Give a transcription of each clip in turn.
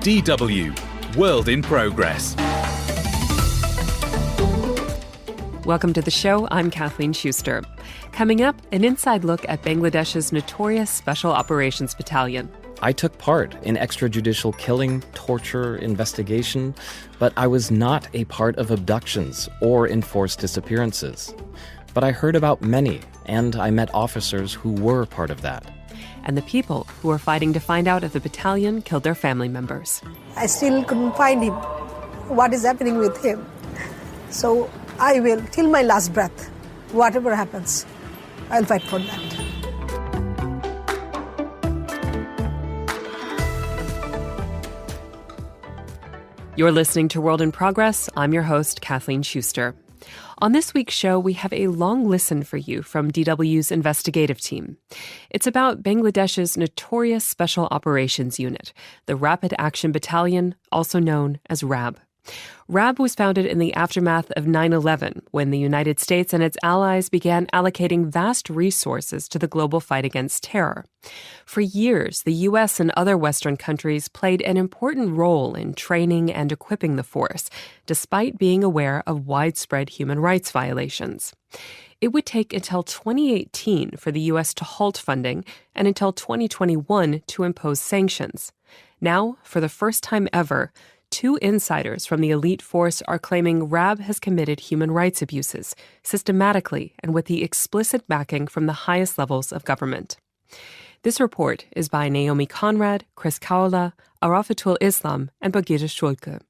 DW, World in Progress. Welcome to the show. I'm Kathleen Schuster. Coming up, an inside look at Bangladesh's notorious Special Operations Battalion. I took part in extrajudicial killing, torture, investigation, but I was not a part of abductions or enforced disappearances. But I heard about many, and I met officers who were part of that. And the people who are fighting to find out if the battalion killed their family members. I still couldn't find him. What is happening with him? So I will, till my last breath, whatever happens, I'll fight for that. You're listening to World in Progress. I'm your host, Kathleen Schuster. On this week's show, we have a long listen for you from DW's investigative team. It's about Bangladesh's notorious Special Operations Unit, the Rapid Action Battalion, also known as RAB. RAB was founded in the aftermath of 9/11, when the United States and its allies began allocating vast resources to the global fight against terror. For years, the U.S. and other Western countries played an important role in training and equipping the force, despite being aware of widespread human rights violations. It would take until 2018 for the U.S. to halt funding and until 2021 to impose sanctions. Now, for the first time ever, 2 insiders from the elite force are claiming RAB has committed human rights abuses, systematically and with the explicit backing from the highest levels of government. This report is by Naomi Conrad, Caula, Arafatul Islam, and Birgitta Schülke.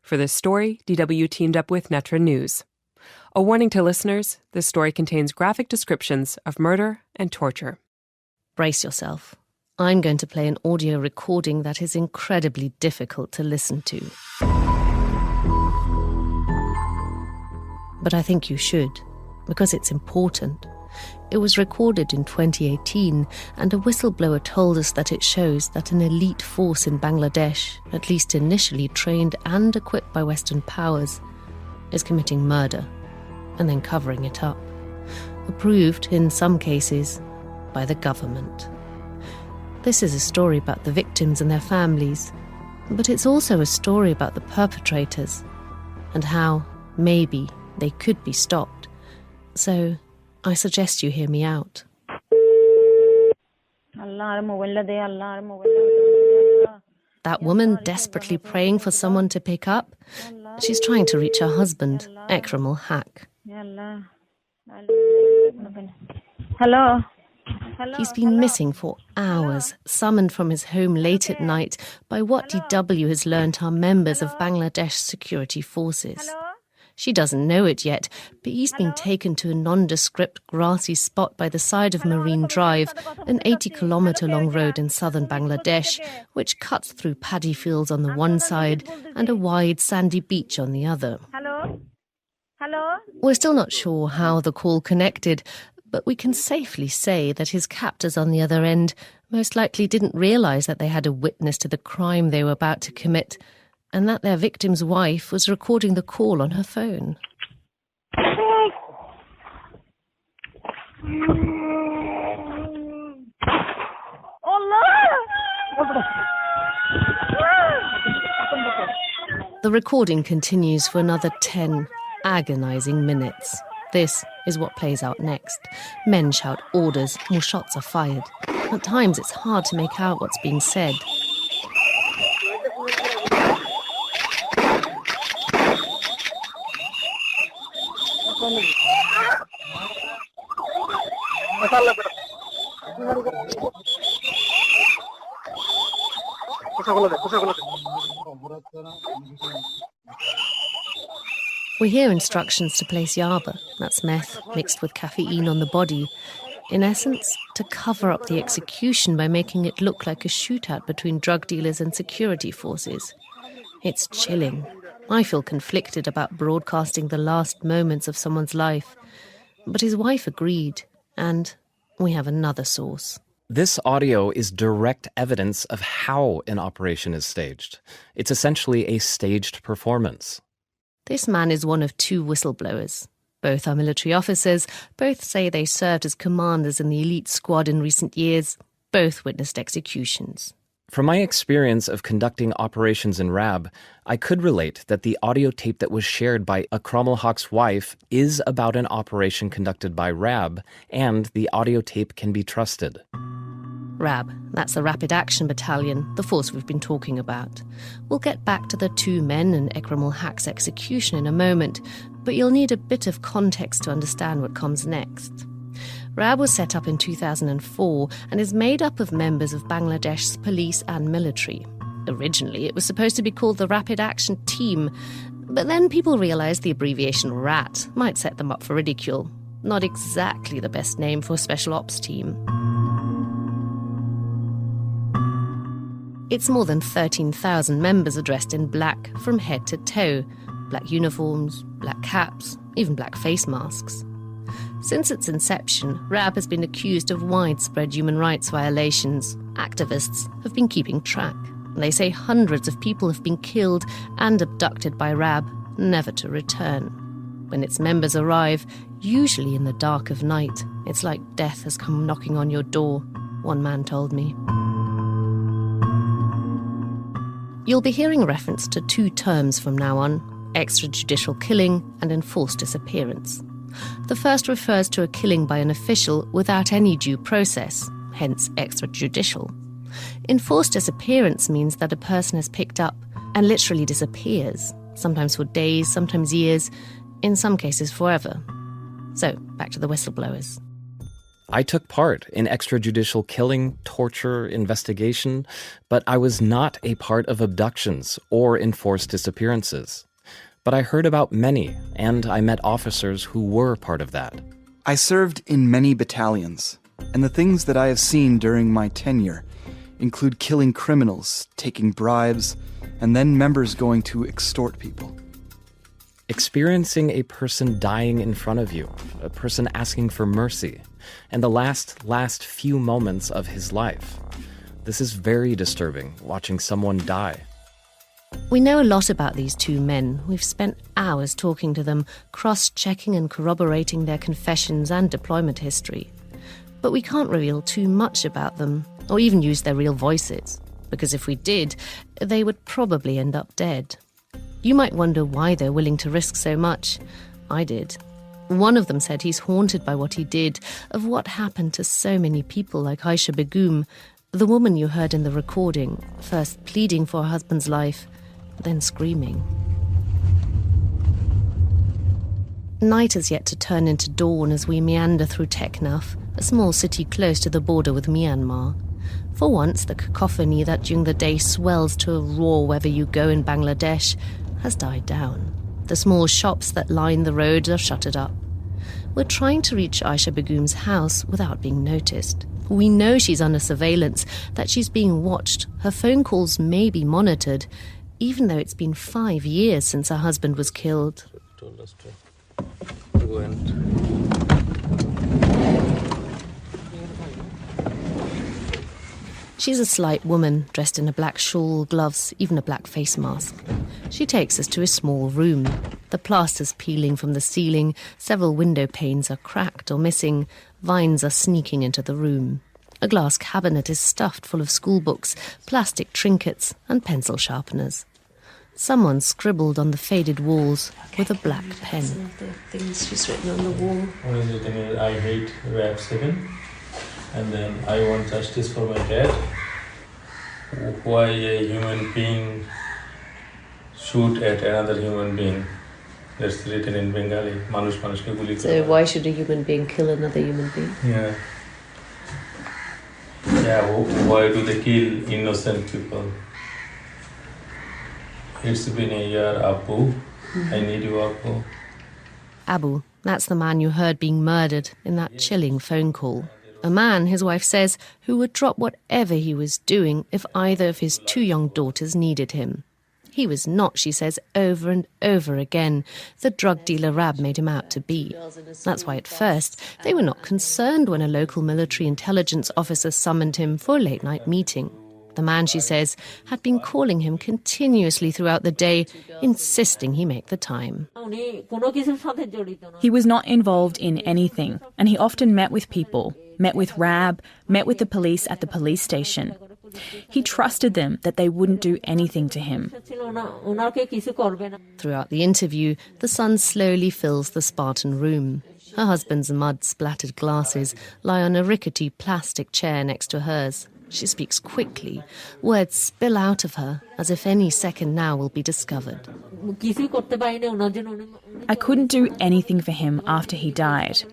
For this story, DW teamed up with Netra News. A warning to listeners, this story contains graphic descriptions of murder and torture. Brace yourself. I'm going to play an audio recording that is incredibly difficult to listen to. But I think you should, because it's important. It was recorded in 2018, and a whistleblower told us that it shows that an elite force in Bangladesh, at least initially trained and equipped by Western powers, is committing murder and then covering it up. Approved, in some cases, by the government. This is a story about the victims and their families, but it's also a story about the perpetrators and how, maybe, they could be stopped. So, I suggest you hear me out. That woman desperately praying for someone to pick up, she's trying to reach her husband, Ekram Haq. Hello? He's been missing for hours, summoned from his home late at night by what DW has learnt are members of Bangladesh security forces. She doesn't know it yet, but he's been taken to a nondescript grassy spot by the side of Marine Drive, an 80-kilometre-long road in southern Bangladesh, which cuts through paddy fields on the one side and a wide sandy beach on the other. We're still not sure how the call connected, but we can safely say that his captors on the other end most likely didn't realise that they had a witness to the crime they were about to commit, and that their victim's wife was recording the call on her phone. The recording continues for another 10 agonising minutes. This is what plays out next. Men shout orders, more shots are fired. At times it's hard to make out what's being said. We hear instructions to place yaba, that's meth, mixed with caffeine on the body. In essence, to cover up the execution by making it look like a shootout between drug dealers and security forces. It's chilling. I feel conflicted about broadcasting the last moments of someone's life. But his wife agreed, and we have another source. This audio is direct evidence of how an operation is staged. It's essentially a staged performance. This man is one of 2 whistleblowers. Both are military officers, both say they served as commanders in the elite squad in recent years, both witnessed executions. From my experience of conducting operations in RAB, I could relate that the audio tape that was shared by Awami League's wife is about an operation conducted by RAB, and the audio tape can be trusted. RAB, that's the Rapid Action Battalion, the force we've been talking about. We'll get back to the two men and Awami League's execution in a moment, but you'll need a bit of context to understand what comes next. RAB was set up in 2004 and is made up of members of Bangladesh's police and military. Originally, it was supposed to be called the Rapid Action Team, but then people realised the abbreviation RAT might set them up for ridicule. Not exactly the best name for a special ops team. Its more than 13,000 members are dressed in black from head to toe. Black uniforms, black caps, even black face masks. Since its inception, RAB has been accused of widespread human rights violations. Activists have been keeping track. They say hundreds of people have been killed and abducted by RAB, never to return. When its members arrive, usually in the dark of night, it's like death has come knocking on your door, one man told me. You'll be hearing reference to two terms from now on: extrajudicial killing and enforced disappearance. The first refers to a killing by an official without any due process, hence extrajudicial. Enforced disappearance means that a person is picked up and literally disappears, sometimes for days, sometimes years, in some cases forever. So, back to the whistleblowers. I took part in extrajudicial killing, torture, investigation, but I was not a part of abductions or enforced disappearances. But I heard about many, and I met officers who were part of that. I served in many battalions, and the things that I have seen during my tenure include killing criminals, taking bribes, and then members going to extort people. Experiencing a person dying in front of you, a person asking for mercy, and the last few moments of his life. This is very disturbing, watching someone die. We know a lot about these two men. We've spent hours talking to them, cross-checking and corroborating their confessions and deployment history. But we can't reveal too much about them, or even use their real voices, because if we did, they would probably end up dead. You might wonder why they're willing to risk so much. I did. One of them said he's haunted by what he did, of what happened to so many people like Aisha Begum, the woman you heard in the recording, first pleading for her husband's life, then screaming. Night has yet to turn into dawn as we meander through Teknaf, a small city close to the border with Myanmar. For once, the cacophony that during the day swells to a roar wherever you go in Bangladesh has died down. The small shops that line the road are shuttered up. We're trying to reach Aisha Begum's house without being noticed. We know she's under surveillance, that she's being watched. Her phone calls may be monitored, even though it's been 5 years since her husband was killed. Told us to go and... She's a slight woman, dressed in a black shawl, gloves, even a black face mask. She takes us to a small room. The plaster's peeling from the ceiling, several window panes are cracked or missing, vines are sneaking into the room. A glass cabinet is stuffed full of schoolbooks, plastic trinkets and pencil sharpeners. Someone scribbled on the faded walls with a black pen. Some of the things she's written on the wall. One is written here, I hate RAP 7. And then I want justice for my dad. Why a human being shoot at another human being? That's written in Bengali. Manush manushke guli kore. So why should a human being kill another human being? Yeah. Why do they kill innocent people? It's been a year, Abu. I need you, Abu. Abu, that's the man you heard being murdered in that chilling phone call. A man, his wife says, who would drop whatever he was doing if either of his 2 young daughters needed him. He was not, she says, over and over again, the drug dealer Rab made him out to be. That's why at first they were not concerned when a local military intelligence officer summoned him for a late-night meeting. The man, she says, had been calling him continuously throughout the day, insisting he make the time. He was not involved in anything, and he often met with people, met with RAB, met with the police at the police station. He trusted them that they wouldn't do anything to him. Throughout the interview, the son slowly fills the Spartan room. Her husband's mud-splattered glasses lie on a rickety plastic chair next to hers. She speaks quickly. Words spill out of her, as if any second now will be discovered. I couldn't do anything for him after he died.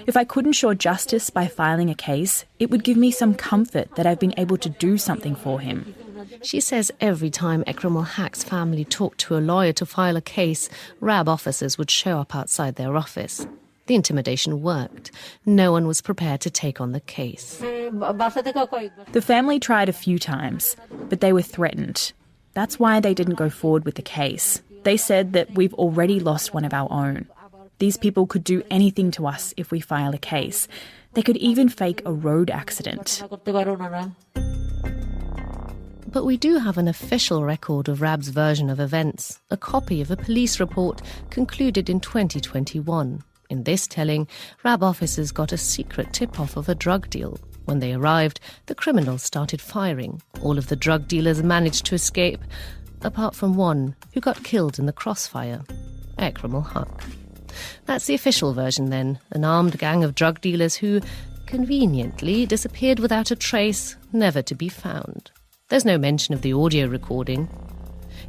If I could ensure justice by filing a case, it would give me some comfort that I've been able to do something for him. She says every time Ekram ul-Haq's family talked to a lawyer to file a case, RAB officers would show up outside their office. The intimidation worked. No one was prepared to take on the case. The family tried a few times, but they were threatened. That's why they didn't go forward with the case. They said that we've already lost one of our own. These people could do anything to us if we file a case. They could even fake a road accident. But we do have an official record of RAB's version of events, a copy of a police report concluded in 2021. In this telling, RAB officers got a secret tip-off of a drug deal. When they arrived, the criminals started firing. All of the drug dealers managed to escape, apart from one who got killed in the crossfire, Ekram ul-Haq. That's the official version then, an armed gang of drug dealers who, conveniently, disappeared without a trace, never to be found. There's no mention of the audio recording.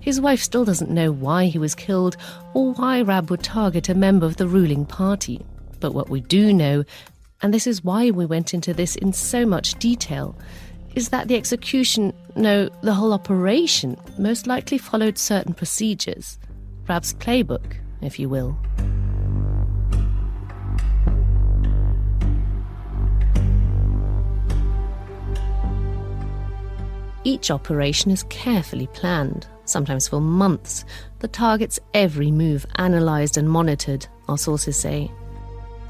His wife still doesn't know why he was killed or why RAB would target a member of the ruling party. But what we do know, and this is why we went into this in so much detail, is that the execution, no, the whole operation, most likely followed certain procedures. RAB's playbook, if you will. Each operation is carefully planned, sometimes for months. The target's every move analysed and monitored, our sources say.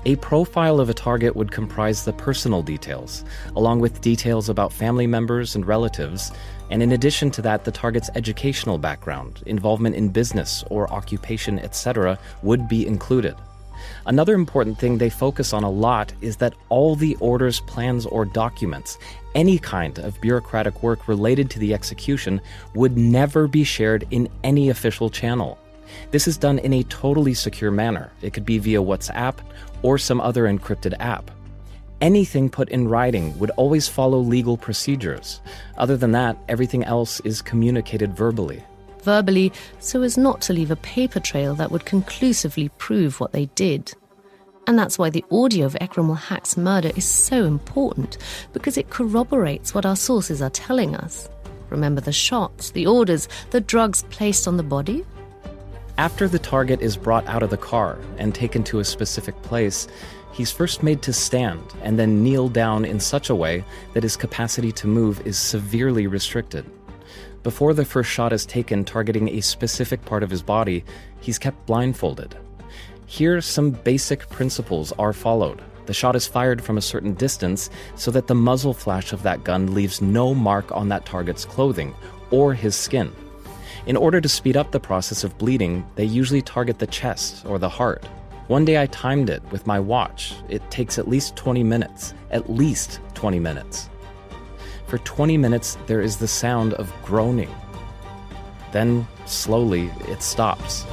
A profile of a target would comprise the personal details, along with details about family members and relatives, and in addition to that, the target's educational background, involvement in business or occupation, etc., would be included. Another important thing they focus on a lot is that all the orders, plans, or documents, any kind of bureaucratic work related to the execution, would never be shared in any official channel. This is done in a totally secure manner. It could be via WhatsApp or some other encrypted app. Anything put in writing would always follow legal procedures. Other than that, everything else is communicated verbally. Verbally, so as not to leave a paper trail that would conclusively prove what they did. And that's why the audio of Ekram ul-Haq's murder is so important, because it corroborates what our sources are telling us. Remember the shots, the orders, the drugs placed on the body? After the target is brought out of the car and taken to a specific place, he's first made to stand and then kneel down in such a way that his capacity to move is severely restricted. Before the first shot is taken targeting a specific part of his body, he's kept blindfolded. Here, some basic principles are followed. The shot is fired from a certain distance so that the muzzle flash of that gun leaves no mark on that target's clothing or his skin. In order to speed up the process of bleeding, they usually target the chest or the heart. One day I timed it with my watch. It takes at least 20 minutes. At least 20 minutes. For 20 minutes, there is the sound of groaning. Then, slowly, it stops.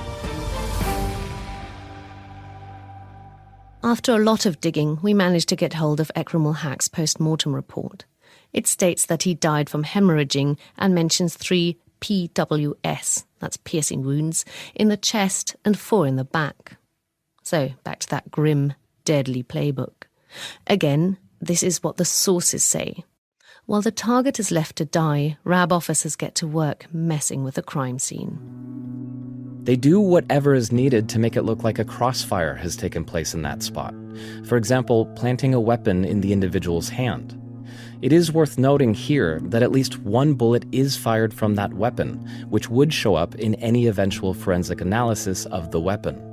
After a lot of digging, we managed to get hold of Ekram ul-Haq's post-mortem report. It states that he died from hemorrhaging and mentions 3 PWS, that's piercing wounds, in the chest and 4 in the back. So, back to that grim, deadly playbook. Again, this is what the sources say. While the target is left to die, RAB officers get to work messing with the crime scene. They do whatever is needed to make it look like a crossfire has taken place in that spot. For example, planting a weapon in the individual's hand. It is worth noting here that at least one bullet is fired from that weapon, which would show up in any eventual forensic analysis of the weapon.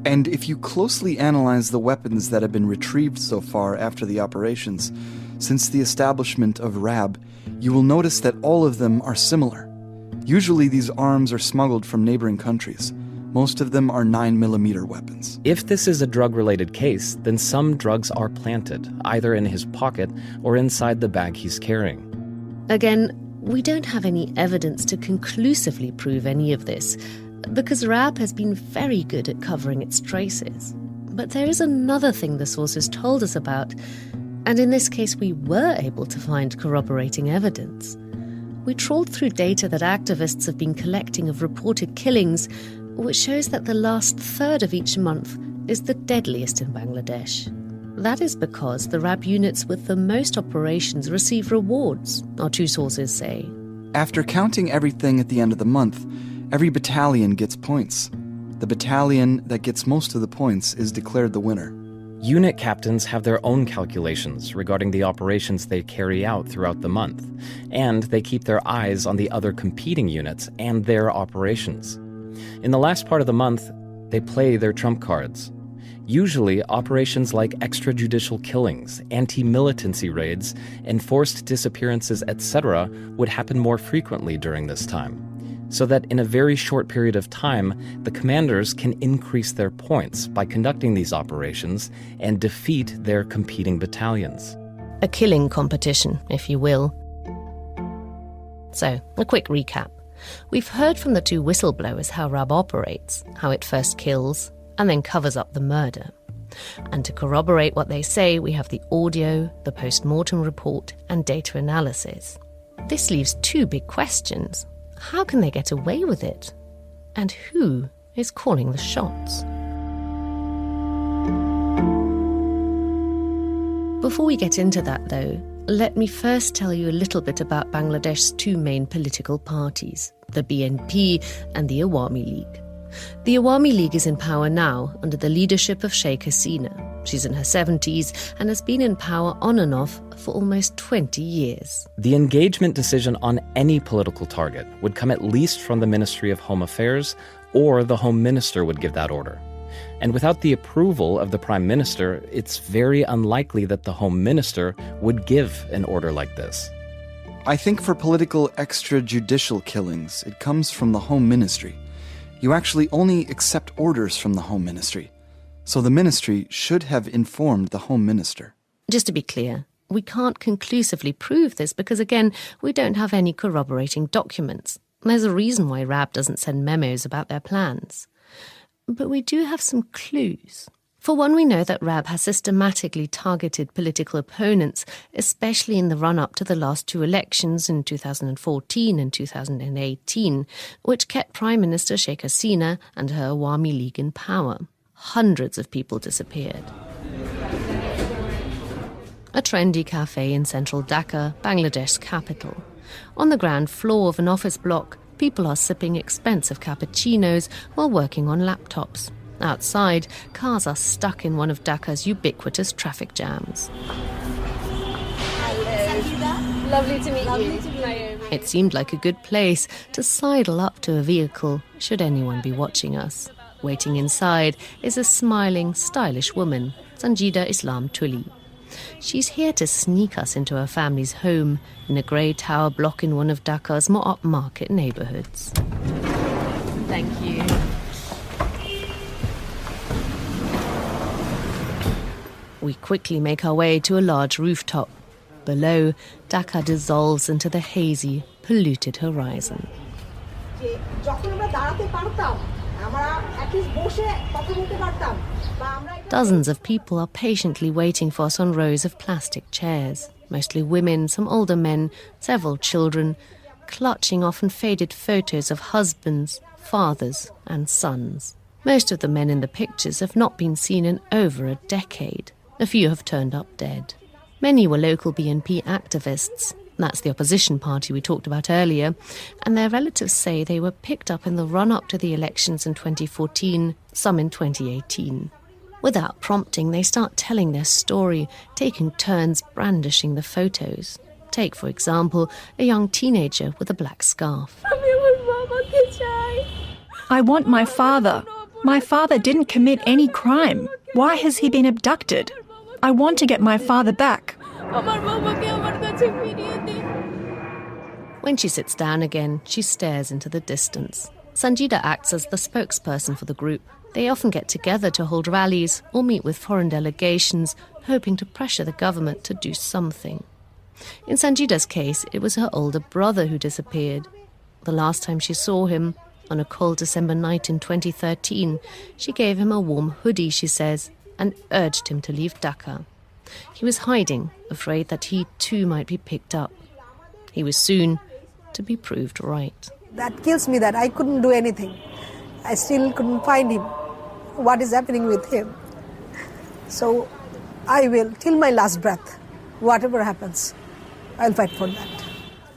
And if you closely analyze the weapons that have been retrieved so far after the operations, since the establishment of RAB, you will notice that all of them are similar. Usually these arms are smuggled from neighboring countries. Most of them are 9mm weapons. If this is a drug-related case, then some drugs are planted, either in his pocket or inside the bag he's carrying. Again, we don't have any evidence to conclusively prove any of this, because RAB has been very good at covering its traces. But there is another thing the sources told us about, and in this case we were able to find corroborating evidence. We trawled through data that activists have been collecting of reported killings, which shows that the last third of each month is the deadliest in Bangladesh. That is because the RAB units with the most operations receive rewards, our two sources say. After counting everything at the end of the month, every battalion gets points. The battalion that gets most of the points is declared the winner. Unit captains have their own calculations regarding the operations they carry out throughout the month, and they keep their eyes on the other competing units and their operations. In the last part of the month, they play their trump cards. Usually, operations like extrajudicial killings, anti-militancy raids, enforced disappearances, etc. would happen more frequently during this time, so that in a very short period of time, the commanders can increase their points by conducting these operations and defeat their competing battalions. A killing competition, if you will. So, a quick recap. We've heard from the two whistleblowers how RAB operates, how it first kills and then covers up the murder. And to corroborate what they say, we have the audio, the post-mortem report, and data analysis. This leaves two big questions. How can they get away with it? And who is calling the shots? Before we get into that, though, let me first tell you a little bit about Bangladesh's two main political parties, the BNP and the Awami League. The Awami League is in power now under the leadership of Sheikh Hasina. She's in her 70s and has been in power on and off for almost 20 years. The engagement decision on any political target would come at least from the Ministry of Home Affairs, or the Home Minister would give that order. And without the approval of the Prime Minister, it's very unlikely that the Home Minister would give an order like this. I think for political extrajudicial killings, it comes from the Home Ministry. You actually only accept orders from the Home Ministry. So the ministry should have informed the Home Minister. Just to be clear, we can't conclusively prove this because, again, we don't have any corroborating documents. There's a reason why RAB doesn't send memos about their plans. But we do have some clues. For one, we know that RAB has systematically targeted political opponents, especially in the run-up to the last two elections in 2014 and 2018, which kept Prime Minister Sheikh Hasina and her Awami League in power. Hundreds of people disappeared. A trendy cafe in central Dhaka, Bangladesh's capital. On the ground floor of an office block, people are sipping expensive cappuccinos while working on laptops. Outside, cars are stuck in one of Dhaka's ubiquitous traffic jams. Hello. Lovely to meet you. Naomi. It seemed like a good place to sidle up to a vehicle, should anyone be watching us. Waiting inside is a smiling, stylish woman, Sanjida Islam Tuli. She's here to sneak us into her family's home in a grey tower block in one of Dhaka's more upmarket neighbourhoods. Thank you. We quickly make our way to a large rooftop. Below, Dhaka dissolves into the hazy, polluted horizon. Dozens of people are patiently waiting for us on rows of plastic chairs. Mostly women, some older men, several children, clutching often faded photos of husbands, fathers, and sons. Most of the men in the pictures have not been seen in over a decade. A few have turned up dead. Many were local BNP activists. That's the opposition party we talked about earlier. And their relatives say they were picked up in the run-up to the elections in 2014, some in 2018. Without prompting, they start telling their story, taking turns brandishing the photos. Take, for example, a young teenager with a black scarf. I want my father. My father didn't commit any crime. Why has he been abducted? I want to get my father back. When she sits down again, she stares into the distance. Sanjida acts as the spokesperson for the group. They often get together to hold rallies or meet with foreign delegations, hoping to pressure the government to do something. In Sanjida's case, it was her older brother who disappeared. The last time she saw him, on a cold December night in 2013, she gave him a warm hoodie, she says, and urged him to leave Dhaka. He was hiding, afraid that he too might be picked up. He was soon to be proved right. That kills me that I couldn't do anything. I still couldn't find him. What is happening with him? So I will, till my last breath, whatever happens, I'll fight for that.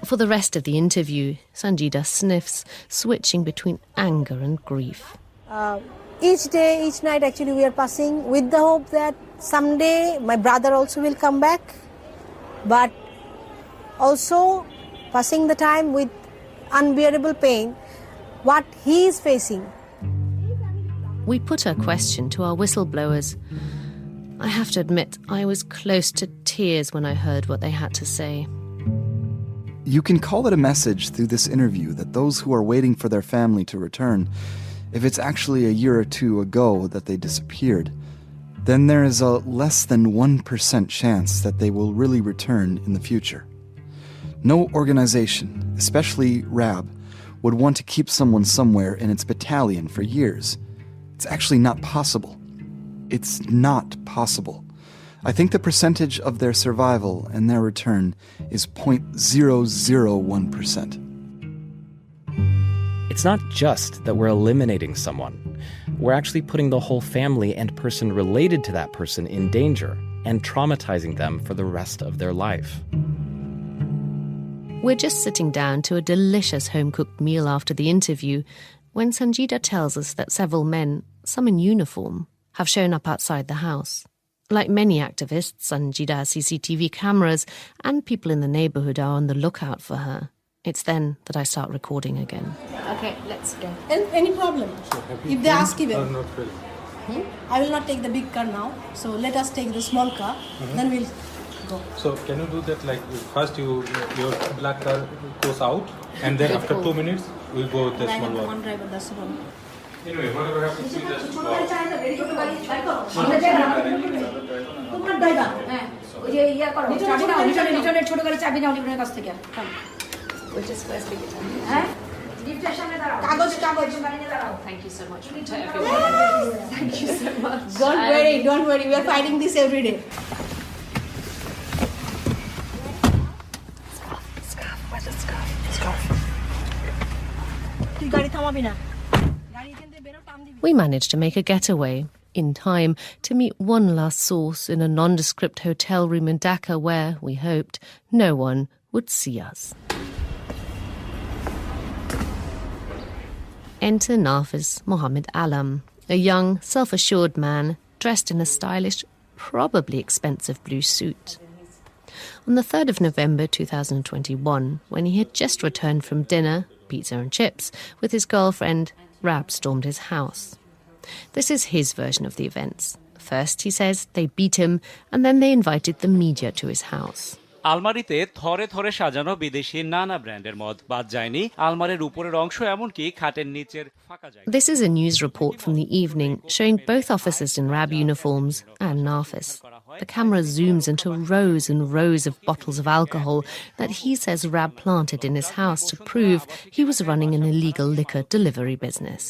For the rest of the interview, Sanjida sniffs, switching between anger and grief. Each day, each night, actually, we are passing with the hope that someday my brother also will come back. But also passing the time with unbearable pain, what he is facing. We put our question to our whistleblowers. I have to admit, I was close to tears when I heard what they had to say. You can call it a message through this interview that those who are waiting for their family to return, if it's actually a year or two ago that they disappeared, then there is a less than 1% chance that they will really return in the future. No organization, especially RAB, would want to keep someone somewhere in its battalion for years. It's actually not possible. It's not possible. I think the percentage of their survival and their return is 0.001%. It's not just that we're eliminating someone. We're actually putting the whole family and person related to that person in danger and traumatizing them for the rest of their life. We're just sitting down to a delicious home-cooked meal after the interview when Sanjida tells us that several men, some in uniform, have shown up outside the house. Like many activists, Sanjida has CCTV cameras and people in the neighbourhood are on the lookout for her. It's then that I start recording again. Okay, let's go. Any problem? If they ask even. Not really. I will not take the big car now. So let us take the small car. Then we'll go. So can you do that like first your black car goes out and then after 2 minutes we go with the small one. One driver, that's the problem. Anyway, whatever happens, we just go out. We'll just first begin. Thank you so much. Thank you so much. Don't worry. We are fighting this every day. We managed to make a getaway, in time to meet one last source in a nondescript hotel room in Dhaka where, we hoped, no one would see us. Enter Nafiz Mohammed Alam, a young, self-assured man dressed in a stylish, probably expensive blue suit. On the 3rd of November 2021, when he had just returned from dinner, pizza and chips, with his girlfriend, Rab stormed his house. This is his version of the events. First, he says, they beat him, and then they invited the media to his house. আলমারিতে থরে থরে সাজানো বিদেশি নানা ব্র্যান্ডের মদ বাদ যায়নি আলমারির উপরের অংশ এমনকি খাটের নিচের ফাঁকা জায়গা This is a news report from the evening showing both officers in RAB uniforms and Nafiz. The camera zooms into rows and rows of bottles of alcohol that he says RAB planted in his house to prove he was running an illegal liquor delivery business.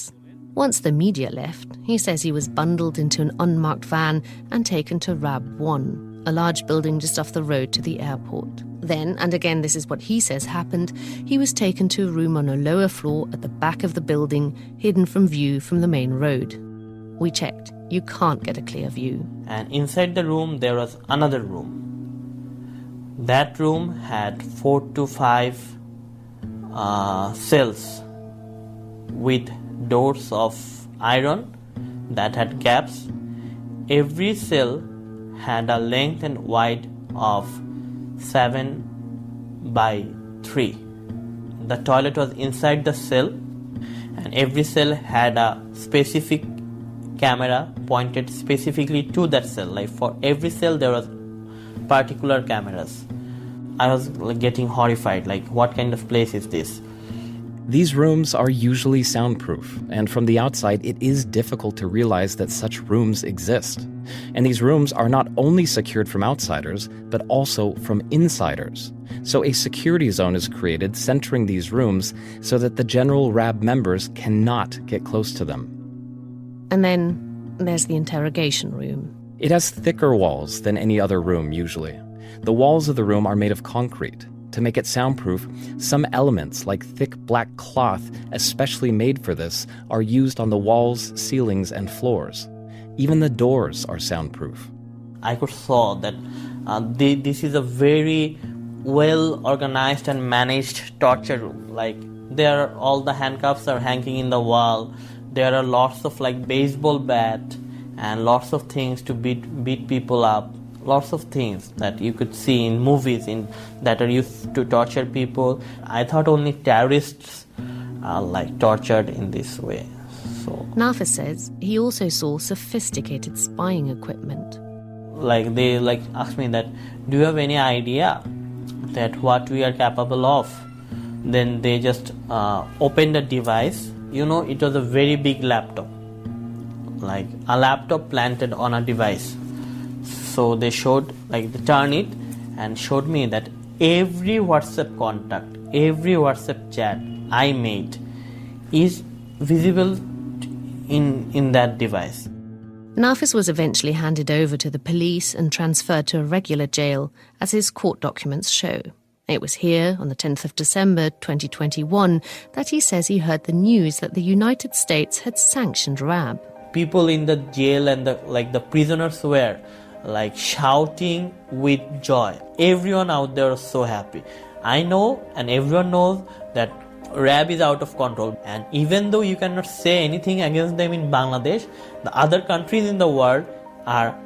Once the media left, he says he was bundled into an unmarked van and taken to RAB 1. A large building just off the road to the airport. Then, and again this is what he says happened, he was taken to a room on a lower floor at the back of the building, hidden from view from the main road. We checked. You can't get a clear view. And inside the room there was another room. That room had 4 to 5 cells with doors of iron that had gaps. Every cell had a length and wide of 7 by 3. The toilet was inside the cell, and every cell had a specific camera pointed specifically to that cell. Like for every cell there was particular cameras. I was getting horrified, like what kind of place is this? These rooms are usually soundproof, and from the outside, it is difficult to realize that such rooms exist. And these rooms are not only secured from outsiders, but also from insiders. So a security zone is created centering these rooms so that the general RAB members cannot get close to them. And then there's the interrogation room. It has thicker walls than any other room usually. The walls of the room are made of concrete. To make it soundproof, some elements like thick black cloth, especially made for this, are used on the walls, ceilings, and floors. Even the doors are soundproof. I could saw that this is a very well organized and managed torture room. Like there, all the handcuffs are hanging in the wall. There are lots of like baseball bat and lots of things to beat people up. Lots of things that you could see in movies that are used to torture people. I thought only terrorists are like tortured in this way. So Nafis says he also saw sophisticated spying equipment. Like they asked me that, do you have any idea that what we are capable of? Then they just opened the device. You know, it was a very big laptop, like a laptop planted on a device. So they showed, they turned it and showed me that every WhatsApp contact, every WhatsApp chat I made is visible in that device. Nafis was eventually handed over to the police and transferred to a regular jail, as his court documents show. It was here, on the 10th of December 2021, that he says he heard the news that the United States had sanctioned RAB. People in the jail and the prisoners were shouting with joy. Everyone out there was so happy. I know, and everyone knows, that RAB is out of control. And even though you cannot say anything against them in Bangladesh, the other countries in the world are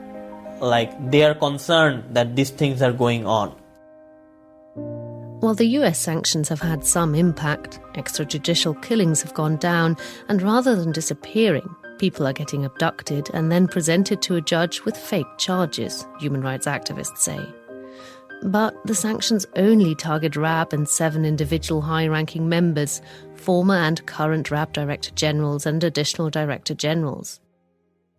they are concerned that these things are going on. While the US sanctions have had some impact, extrajudicial killings have gone down, and rather than disappearing, people are getting abducted and then presented to a judge with fake charges, human rights activists say. But the sanctions only target RAB and 7 individual high-ranking members, former and current RAB Director Generals and additional Director Generals.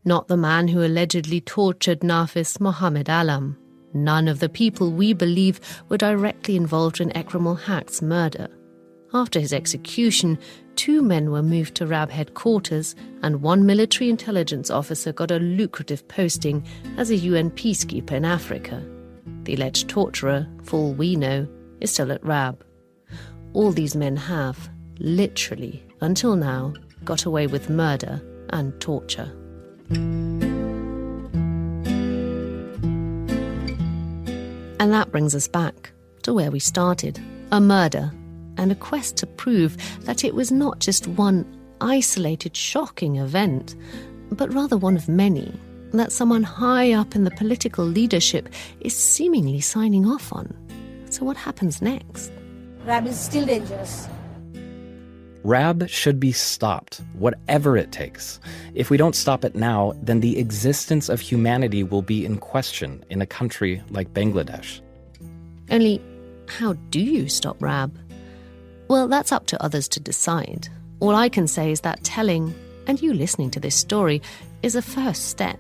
Not the man who allegedly tortured Nafis, Mohammed Alam. None of the people we believe were directly involved in Ekram ul-Haq's murder. After his execution, 2 men were moved to RAB headquarters and 1 military intelligence officer got a lucrative posting as a UN peacekeeper in Africa. The alleged torturer, for all we know, is still at RAB. All these men have, literally, until now, got away with murder and torture. And that brings us back to where we started, a murder, and a quest to prove that it was not just one isolated, shocking event, but rather one of many, that someone high up in the political leadership is seemingly signing off on. So what happens next? RAB is still dangerous. RAB should be stopped, whatever it takes. If we don't stop it now, then the existence of humanity will be in question in a country like Bangladesh. Only, how do you stop RAB? Well, that's up to others to decide. All I can say is that telling, and you listening to this story, is a first step,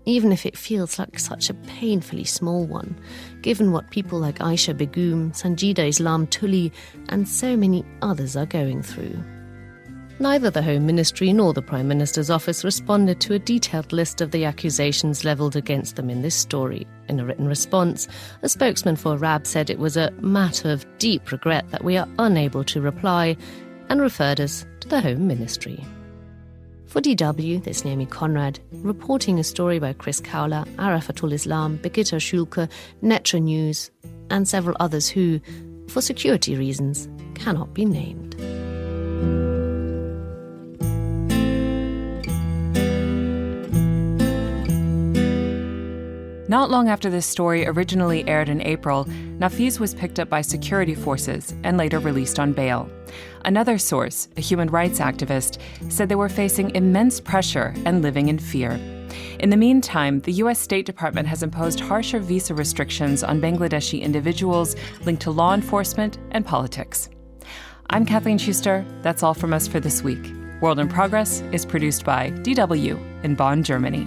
even if it feels like such a painfully small one, given what people like Aisha Begum, Sanjida Islam Tully, and so many others are going through. Neither the Home Ministry nor the Prime Minister's office responded to a detailed list of the accusations levelled against them in this story. In a written response, a spokesman for RAB said it was a matter of deep regret that we are unable to reply, and referred us to the Home Ministry. For DW, this is Naomi Conrad, reporting a story by Chris Caula, Arafatul Islam, Birgitta Schülke, Netra News, and several others who, for security reasons, cannot be named. Not long after this story originally aired in April, Nafis was picked up by security forces and later released on bail. Another source, a human rights activist, said they were facing immense pressure and living in fear. In the meantime, the U.S. State Department has imposed harsher visa restrictions on Bangladeshi individuals linked to law enforcement and politics. I'm Kathleen Schuster. That's all from us for this week. World in Progress is produced by DW in Bonn, Germany.